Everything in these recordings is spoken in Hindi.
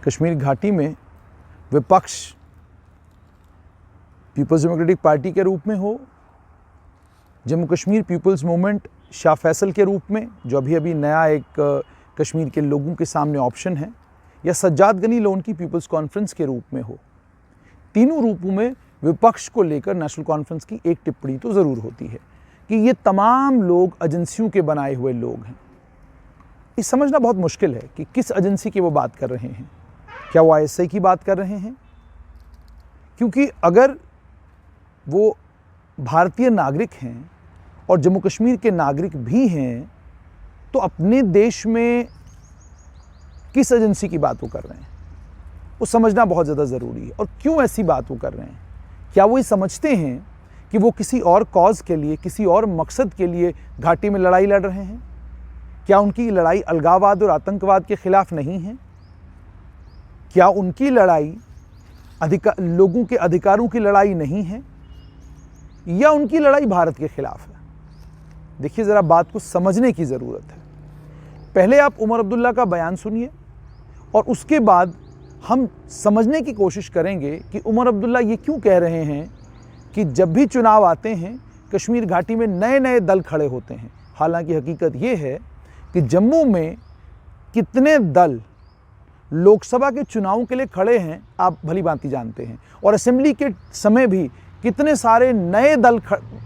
कश्मीर घाटी में विपक्ष पीपल्स डेमोक्रेटिक पार्टी के रूप में हो, जम्मू कश्मीर पीपल्स मूवमेंट शाह फैसल के रूप में जो अभी अभी नया एक कश्मीर के लोगों के सामने ऑप्शन है, या सज्जाद गनी लोन की पीपल्स कॉन्फ्रेंस के रूप में हो, तीनों रूपों में विपक्ष को लेकर नेशनल कॉन्फ्रेंस की एक टिप्पणी तो ज़रूर होती है कि ये तमाम लोग एजेंसियों के बनाए हुए लोग हैं। ये समझना बहुत मुश्किल है कि किस एजेंसी की वो बात कर रहे हैं। क्या वो आईएसआई की बात कर रहे हैं? क्योंकि अगर वो भारतीय नागरिक हैं और जम्मू कश्मीर के नागरिक भी हैं, तो अपने देश में किस एजेंसी की बात वो कर रहे हैं वो समझना बहुत ज़्यादा ज़रूरी है। और क्यों ऐसी बात वो कर रहे हैं? क्या वो ये समझते हैं कि वो किसी और कॉज के लिए, किसी और मकसद के लिए घाटी में लड़ाई लड़ रहे हैं? क्या उनकी लड़ाई अलगाववाद और आतंकवाद के खिलाफ नहीं है? क्या उनकी लड़ाई लोगों के अधिकारों की लड़ाई नहीं है, या उनकी लड़ाई भारत के खिलाफ है? देखिए, ज़रा बात को समझने की ज़रूरत है। पहले आप उमर अब्दुल्ला का बयान सुनिए और उसके बाद हम समझने की कोशिश करेंगे कि उमर अब्दुल्ला ये क्यों कह रहे हैं कि जब भी चुनाव आते हैं कश्मीर घाटी में नए नए दल खड़े होते हैं। हालांकि हकीकत ये है कि जम्मू में कितने दल लोकसभा के चुनाव के लिए खड़े हैं आप भली भांति जानते हैं, और असेंबली के समय भी कितने सारे नए दल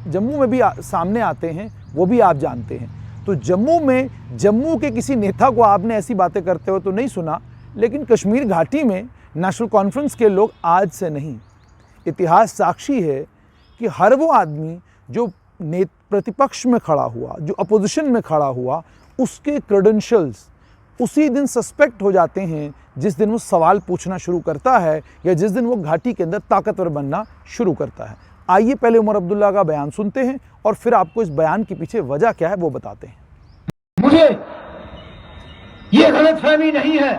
जम्मू में भी सामने आते हैं वो भी आप जानते हैं। तो जम्मू के किसी नेता को आपने ऐसी बातें करते हुए तो नहीं सुना, लेकिन कश्मीर घाटी में नेशनल कॉन्फ्रेंस के लोग आज से नहीं, इतिहास साक्षी है कि हर वो आदमी जो प्रतिपक्ष में खड़ा हुआ, जो अपोजिशन में खड़ा हुआ, उसके क्रेडेंशियल्स उसी दिन सस्पेक्ट हो जाते हैं जिस दिन वो सवाल पूछना शुरू करता है या जिस दिन वो घाटी के अंदर ताकतवर बनना शुरू करता है। आइए पहले उमर अब्दुल्ला का बयान सुनते हैं और फिर आपको इस बयान के पीछे वजह क्या है वो बताते हैं। मुझे ये गलतफहमी नहीं है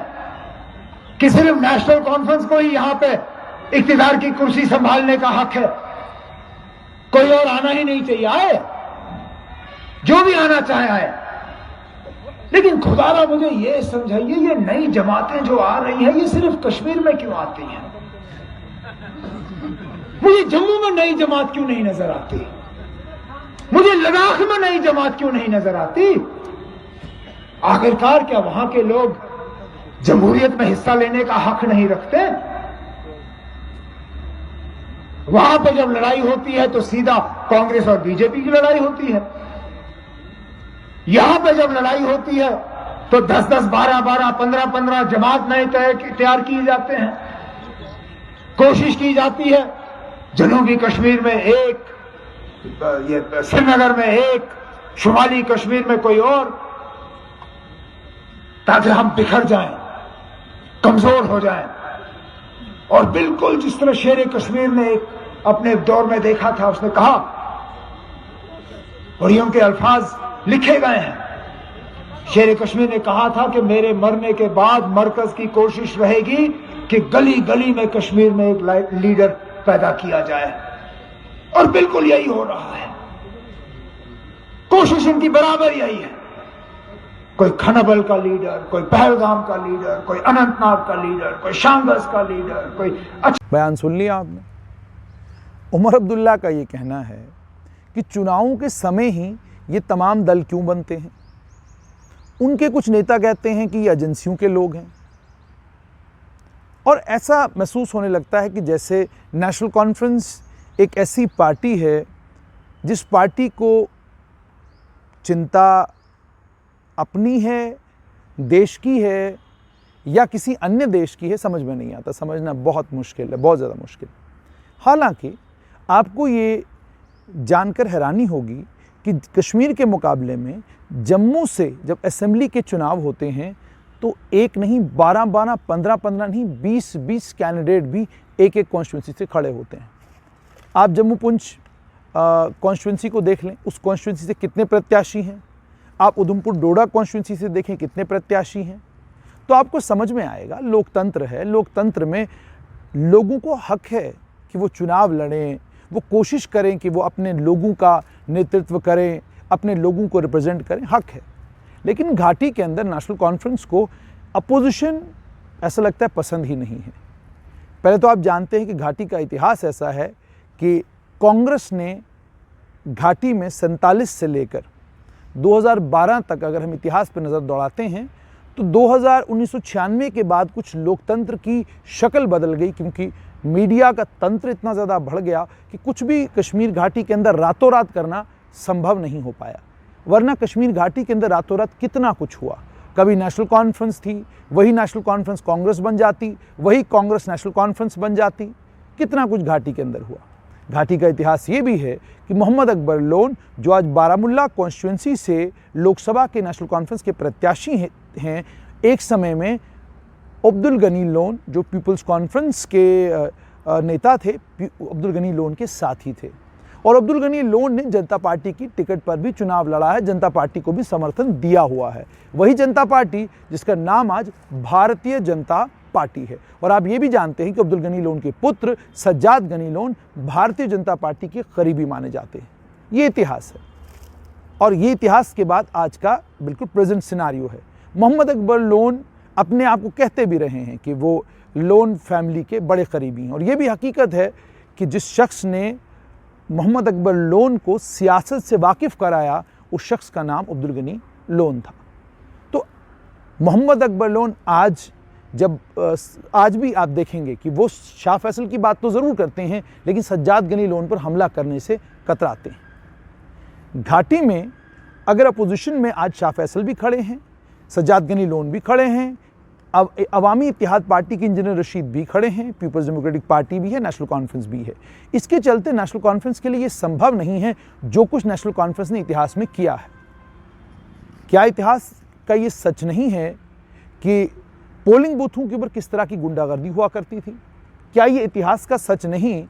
कि सिर्फ नेशनल कॉन्फ्रेंस को ही यहां पे इक्तिदार की कुर्सी संभालने का हक है, कोई और आना ही नहीं चाहिए। आए, जो भी आना चाहे आए, लेकिन खुदारा मुझे ये समझाइए, ये नई जमातें जो आ रही हैं ये सिर्फ कश्मीर में क्यों आती हैं? मुझे जम्मू में नई जमात क्यों नहीं नजर आती? मुझे लद्दाख में नई जमात क्यों नहीं नजर आती? आखिरकार क्या वहां के लोग जमहूरियत में हिस्सा लेने का हक नहीं रखते? वहां पर जब लड़ाई होती है तो सीधा कांग्रेस और बीजेपी की लड़ाई होती है। यहां पर जब लड़ाई होती है तो 10-10, 12-12, 15-15 जमात नए तैयार किए जाते हैं। कोशिश की जाती है जनूबी कश्मीर में एक, ये श्रीनगर में एक, शुमाली कश्मीर में कोई और, ताकि हम बिखर जाएं, कमजोर हो जाएं। और बिल्कुल जिस तरह शेर कश्मीर ने एक अपने दौर में देखा था, उसने कहा, और ये उनके अल्फाज लिखे गए हैं, शेर कश्मीर ने कहा था कि मेरे मरने के बाद मरकज की कोशिश रहेगी कि गली गली में कश्मीर में एक लीडर पैदा किया जाए। और बिल्कुल यही हो रहा है, कोशिश इनकी बराबर यही है। कोई खनबल का लीडर, कोई पहलगाम का लीडर, कोई अनंतनाग का लीडर, कोई शांगस का लीडर, कोई बयान सुन लिया आपने। उमर अब्दुल्ला का ये कहना है कि चुनावों के समय ही ये तमाम दल क्यों बनते हैं। उनके कुछ नेता कहते हैं कि ये एजेंसियों के लोग हैं, और ऐसा महसूस होने लगता है कि जैसे नेशनल कॉन्फ्रेंस एक ऐसी पार्टी है जिस पार्टी को चिंता अपनी है, देश की है, या किसी अन्य देश की है, समझ में नहीं आता। समझना बहुत मुश्किल है, बहुत ज़्यादा मुश्किल। हालांकि आपको ये जानकर हैरानी होगी कि कश्मीर के मुकाबले में जम्मू से जब असेंबली के चुनाव होते हैं तो एक नहीं, 12-12, 15-15 नहीं, 20-20 कैंडिडेट भी एक एक कॉन्स्टिट्यूंसी से खड़े होते हैं। आप जम्मू पुंछ कॉन्स्टिट्यूंसी को देख लें, उस कॉन्स्टिट्यूंसी से कितने प्रत्याशी हैं। आप उधमपुर डोडा कॉन्स्टिट्यूंसी से देखें कितने प्रत्याशी हैं, तो आपको समझ में आएगा लोकतंत्र है। लोकतंत्र में लोगों को हक है कि वो चुनाव लड़ें, वो कोशिश करें कि वो अपने लोगों का नेतृत्व करें, अपने लोगों को रिप्रेजेंट करें, हक है। लेकिन घाटी के अंदर नेशनल कॉन्फ्रेंस को अपोजिशन ऐसा लगता है पसंद ही नहीं है। पहले तो आप जानते हैं कि घाटी का इतिहास ऐसा है कि कांग्रेस ने घाटी में 47 से लेकर 2012 तक अगर हम इतिहास पर नज़र दौड़ाते हैं तो 1996 के बाद कुछ लोकतंत्र की शक्ल बदल गई, क्योंकि मीडिया का तंत्र इतना ज़्यादा बढ़ गया कि कुछ भी कश्मीर घाटी के अंदर रातों रात करना संभव नहीं हो पाया। वरना कश्मीर घाटी के अंदर रातों रात कितना कुछ हुआ। कभी नेशनल कॉन्फ्रेंस थी, वही नेशनल कॉन्फ्रेंस कांग्रेस बन जाती, वही कांग्रेस नेशनल कॉन्फ्रेंस बन जाती, कितना कुछ घाटी के अंदर हुआ। घाटी का इतिहास ये भी है कि मोहम्मद अकबर लोन, जो आज बारामुल्ला कॉन्स्टिट्यूंसी से लोकसभा के नेशनल कॉन्फ्रेंस के प्रत्याशी हैं, एक समय में अब्दुल गनी लोन, जो पीपल्स कॉन्फ्रेंस के नेता थे, अब्दुल गनी लोन के साथी थे। और अब्दुल गनी लोन ने जनता पार्टी की टिकट पर भी चुनाव लड़ा है, जनता पार्टी को भी समर्थन दिया हुआ है। वही जनता पार्टी जिसका नाम आज भारतीय जनता पार्टी है। और आप ये भी जानते हैं कि अब्दुल गनी लोन के पुत्र सज्जाद गनी लोन भारतीय जनता पार्टी के करीबी माने जाते हैं। ये इतिहास है, और ये इतिहास के बाद आज का बिल्कुल प्रेजेंट सिनारियो है। मोहम्मद अकबर लोन अपने आप को कहते भी रहे हैं कि वो लोन फैमिली के बड़े करीबी हैं, और ये भी हकीकत है कि जिस शख्स ने मोहम्मद अकबर लोन को सियासत से वाकिफ़ कराया, उस शख्स का नाम अब्दुल गनी लोन था। तो मोहम्मद अकबर लोन आज भी आप देखेंगे कि वो शाह फैसल की बात तो ज़रूर करते हैं, लेकिन सज्जाद गनी लोन पर हमला करने से कतराते हैं। घाटी में अगर अपोजिशन में आज शाह फैसल भी खड़े हैं, सज्जाद गनी लोन भी खड़े हैं, अब अवामी इत्तेहाद पार्टी के इंजीनियर रशीद भी खड़े हैं, पीपल्स डेमोक्रेटिक पार्टी भी है, नेशनल कॉन्फ्रेंस भी है। इसके चलते नेशनल कॉन्फ्रेंस के लिए ये संभव नहीं है जो कुछ नेशनल कॉन्फ्रेंस ने इतिहास में किया है। क्या इतिहास का ये सच नहीं है कि पोलिंग बूथों के ऊपर किस तरह की गुंडागर्दी हुआ करती थी? क्या ये इतिहास का सच नहीं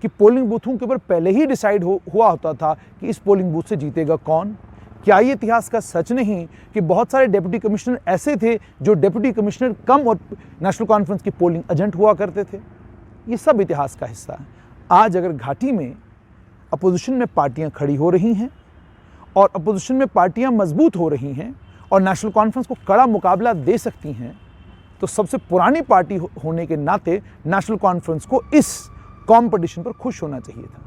कि पोलिंग बूथों के ऊपर पहले ही डिसाइड हुआ होता था कि इस पोलिंग बूथ से जीतेगा कौन? क्या ये इतिहास का सच नहीं कि बहुत सारे डिप्टी कमिश्नर ऐसे थे जो डिप्टी कमिश्नर कम और नेशनल कॉन्फ्रेंस के पोलिंग एजेंट हुआ करते थे? ये सब इतिहास का हिस्सा है। आज अगर घाटी में अपोजिशन में पार्टियां खड़ी हो रही हैं और अपोजिशन में पार्टियां मजबूत हो रही हैं और नेशनल कॉन्फ्रेंस को कड़ा मुकाबला दे सकती हैं, तो सबसे पुरानी पार्टी होने के नाते नेशनल कॉन्फ्रेंस को इस कंपटीशन पर खुश होना चाहिए था।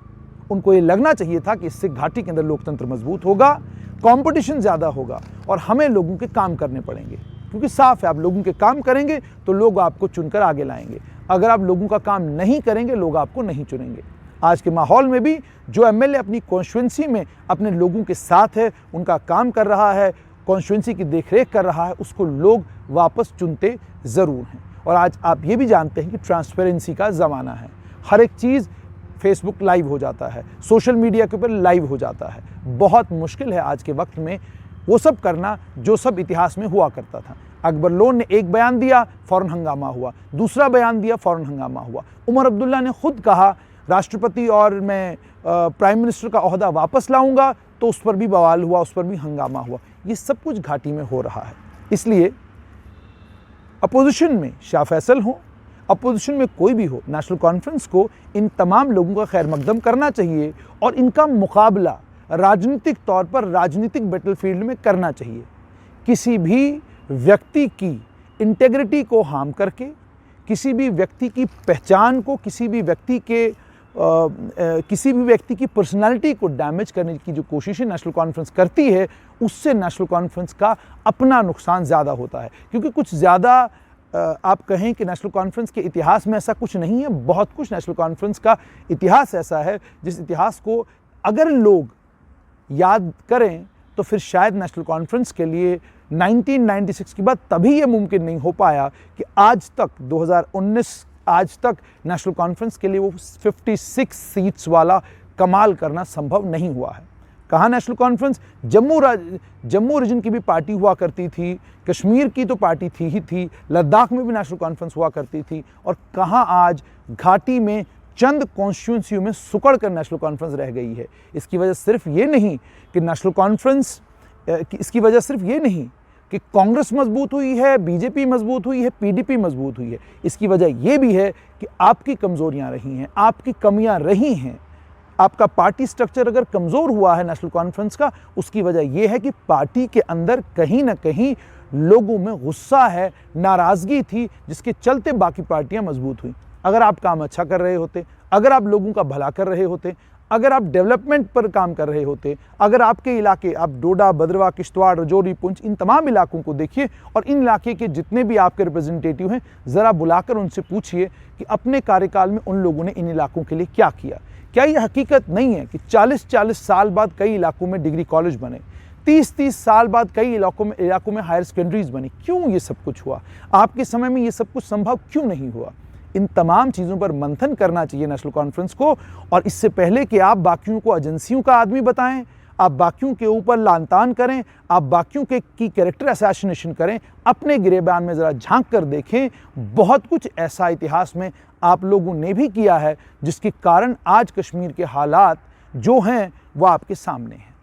उनको ये लगना चाहिए था कि इससे घाटी के अंदर लोकतंत्र मजबूत होगा, कंपटीशन ज़्यादा होगा और हमें लोगों के काम करने पड़ेंगे, क्योंकि साफ है, आप लोगों के काम करेंगे तो लोग आपको चुनकर आगे लाएंगे। अगर आप लोगों का काम नहीं करेंगे, लोग आपको नहीं चुनेंगे। आज के माहौल में भी जो एमएलए अपनी कॉन्स्टिट्यूंसी में अपने लोगों के साथ है, उनका काम कर रहा है, कॉन्स्टिट्यूंसी की देखरेख कर रहा है, उसको लोग वापस चुनते ज़रूर हैं। और आज आप ये भी जानते हैं कि ट्रांसपेरेंसी का ज़माना है। हर एक चीज़ फेसबुक लाइव हो जाता है, सोशल मीडिया के ऊपर लाइव हो जाता है। बहुत मुश्किल है आज के वक्त में वो सब करना जो सब इतिहास में हुआ करता था। अकबर लोन ने एक बयान दिया, फ़ौरन हंगामा हुआ, दूसरा बयान दिया, फ़ौरन हंगामा हुआ। उमर अब्दुल्ला ने खुद कहा राष्ट्रपति और मैं प्राइम मिनिस्टर का ओहदा वापस लाऊंगा, तो उस पर भी बवाल हुआ, उस पर भी हंगामा हुआ। ये सब कुछ घाटी में हो रहा है। इसलिए अपोजिशन में शाह फैसल हो, अपोजिशन में कोई भी हो, नेशनल कॉन्फ्रेंस को इन तमाम लोगों का खैर मकदम करना चाहिए और इनका मुकाबला राजनीतिक तौर पर राजनीतिक बैटलफील्ड में करना चाहिए। किसी भी व्यक्ति की इंटेग्रिटी को हार्म करके, किसी भी व्यक्ति की पहचान को, किसी भी व्यक्ति की पर्सनालिटी को डैमेज करने की जो कोशिशें नेशनल कॉन्फ्रेंस करती है, उससे नेशनल कॉन्फ्रेंस का अपना नुकसान ज़्यादा होता है। क्योंकि कुछ ज़्यादा आप कहें कि नेशनल कॉन्फ्रेंस के इतिहास में ऐसा कुछ नहीं है, बहुत कुछ नेशनल कॉन्फ्रेंस का इतिहास ऐसा है जिस इतिहास को अगर लोग याद करें तो फिर शायद नेशनल कॉन्फ्रेंस के लिए 1996 के बाद तभी ये मुमकिन नहीं हो पाया कि आज तक 2019 आज तक नेशनल कॉन्फ्रेंस के लिए वो 56 सीट्स वाला कमाल करना संभव नहीं हुआ है। कहाँ नेशनल कॉन्फ्रेंस जम्मू रीजन की भी पार्टी हुआ करती थी, कश्मीर की तो पार्टी थी ही थी, लद्दाख में भी नेशनल कॉन्फ्रेंस हुआ करती थी, और कहाँ आज घाटी में चंद कॉन्स्टिट्यूंसियों में सुकड़ कर नेशनल कॉन्फ्रेंस रह गई है। इसकी वजह सिर्फ ये नहीं कि नेशनल कॉन्फ्रेंस इसकी वजह सिर्फ ये नहीं कि कांग्रेस मजबूत हुई है, बीजेपी मजबूत हुई है, पीडीपी मजबूत हुई है। इसकी वजह ये भी है कि आपकी कमज़ोरियां रही हैं, आपकी कमियां रही हैं। आपका पार्टी स्ट्रक्चर अगर कमज़ोर हुआ है नेशनल कॉन्फ्रेंस का, उसकी वजह यह है कि पार्टी के अंदर कहीं ना कहीं लोगों में गुस्सा है, नाराज़गी थी, जिसके चलते बाकी पार्टियां मजबूत हुई। अगर आप काम अच्छा कर रहे होते, अगर आप लोगों का भला कर रहे होते, अगर आप डेवलपमेंट पर काम कर रहे होते, अगर आपके इलाके, आप डोडा, भद्रवाह, किश्तवाड़, राजौरी, पुंछ, इन तमाम इलाकों को देखिए और इन इलाके के जितने भी आपके रिप्रेजेंटेटिव हैं, ज़रा बुलाकर उनसे पूछिए कि अपने कार्यकाल में उन लोगों ने इन इलाकों के लिए क्या किया। क्या ये हकीकत नहीं है कि 40-40 साल बाद कई इलाकों में डिग्री कॉलेज बने, 30-30 साल बाद कई इलाकों में हायर सेकेंडरीज बनी? क्यों ये सब कुछ हुआ? आपके समय में ये सब कुछ संभव क्यों नहीं हुआ? इन तमाम चीज़ों पर मंथन करना चाहिए नेशनल कॉन्फ्रेंस को। और इससे पहले कि आप बाकियों को एजेंसियों का आदमी बताएं, आप बाकियों के ऊपर लानतान करें, आप बाकियों की कैरेक्टर असैसिनेशन करें, अपने गिरेबान में ज़रा झांक कर देखें। बहुत कुछ ऐसा इतिहास में आप लोगों ने भी किया है जिसके कारण आज कश्मीर के हालात जो हैं वो आपके सामने हैं।